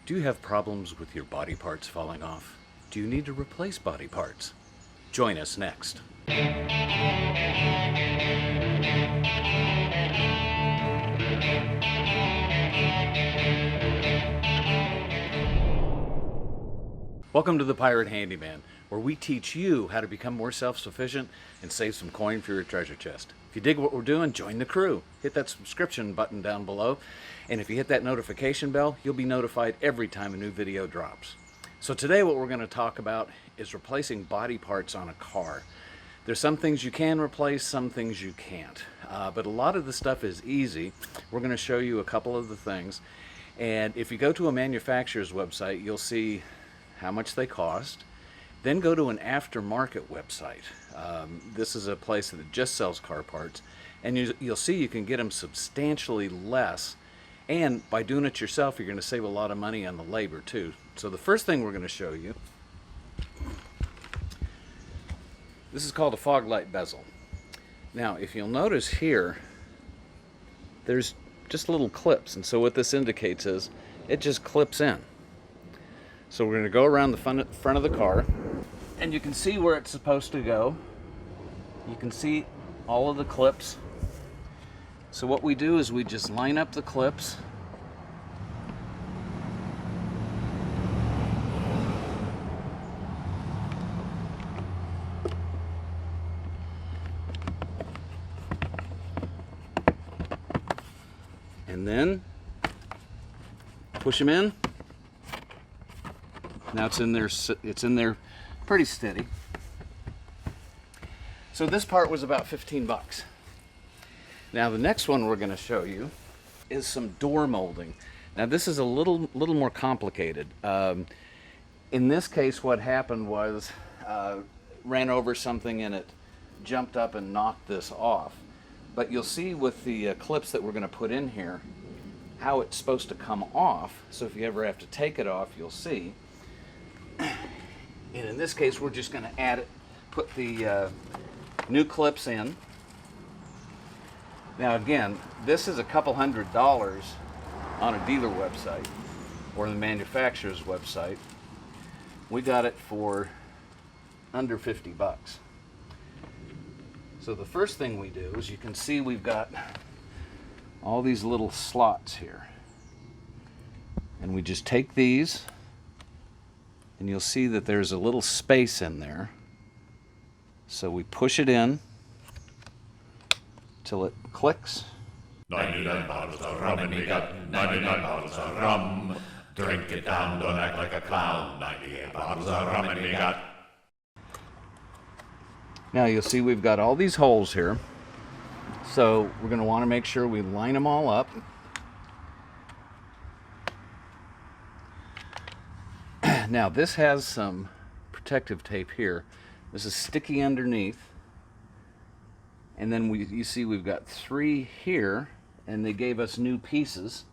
Do you have problems with your body parts falling off? Do you need to replace body parts? Join us next. Welcome to the Pirate Handyman, where we teach you how to become more self-sufficient and save some coin for your treasure chest. If you dig what we're doing, join the crew. Hit that subscription button down below, and if you hit that notification bell, you'll be notified every time a new video drops. So today what we're going to talk about is replacing body parts on a car. There's some things you can replace, some things you can't, but a lot of the stuff is easy. We're going to show you a couple of the things, and if you go to a manufacturer's website, you'll see how much they cost. Then go to an aftermarket website. This is a place that just sells car parts, and you'll see you can get them substantially less, and by doing it yourself you're going to save a lot of money on the labor too. So the first thing we're going to show you, this is called a fog light bezel. Now if you'll notice here, there's just little clips, and so what this indicates is it just clips in. So we're going to go around the front of the car, and you can see where it's supposed to go. You can see all of the clips. So what we do is we just line up the clips. And then push them in. Now it's in there pretty steady. So this part was about 15 bucks. Now the next one we're going to show you is some door molding. Now this is a little more complicated. In this case what happened was ran over something and it jumped up and knocked this off. But you'll see with the clips that we're going to put in here how it's supposed to come off. So if you ever have to take it off, you'll see. And in this case we're just going to put the new clips in. Now again, this is a couple $100 on a dealer website or the manufacturer's website. We got it for under 50 bucks. So the first thing we do is, you can see we've got all these little slots here, and we just take these, and you'll see that there's a little space in there. So we push it in till it clicks. 99 bottles of rum and we got 99 bottles of rum. Drink it down, don't act like a clown. 98 bottles of rum and we got. Now you'll see we've got all these holes here. So we're going to want to make sure we line them all up. Now this has some protective tape here. This is sticky underneath. And then you see we've got 3 here, and they gave us new pieces.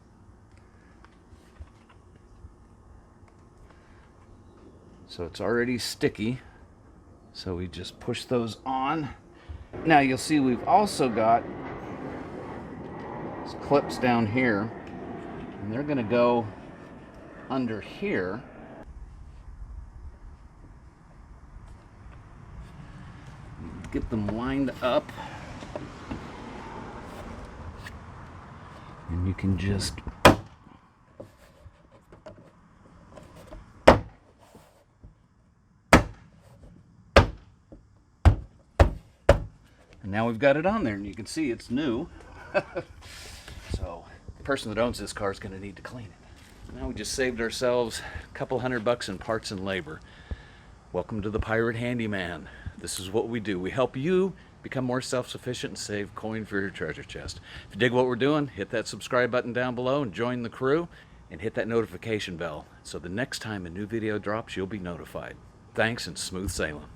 So it's already sticky. So we just push those on. Now you'll see we've also got these clips down here, and they're going to go under here. Get them lined up, and you can just and now we've got it on there, and you can see it's new. So the person that owns this car is going to need to clean it. Now we just saved ourselves a couple $100 in parts and labor. Welcome to the Pirate Handyman. This is what we do. We help you become more self-sufficient and save coin for your treasure chest. If you dig what we're doing, hit that subscribe button down below and join the crew, and hit that notification bell so the next time a new video drops, you'll be notified. Thanks, and smooth sailing.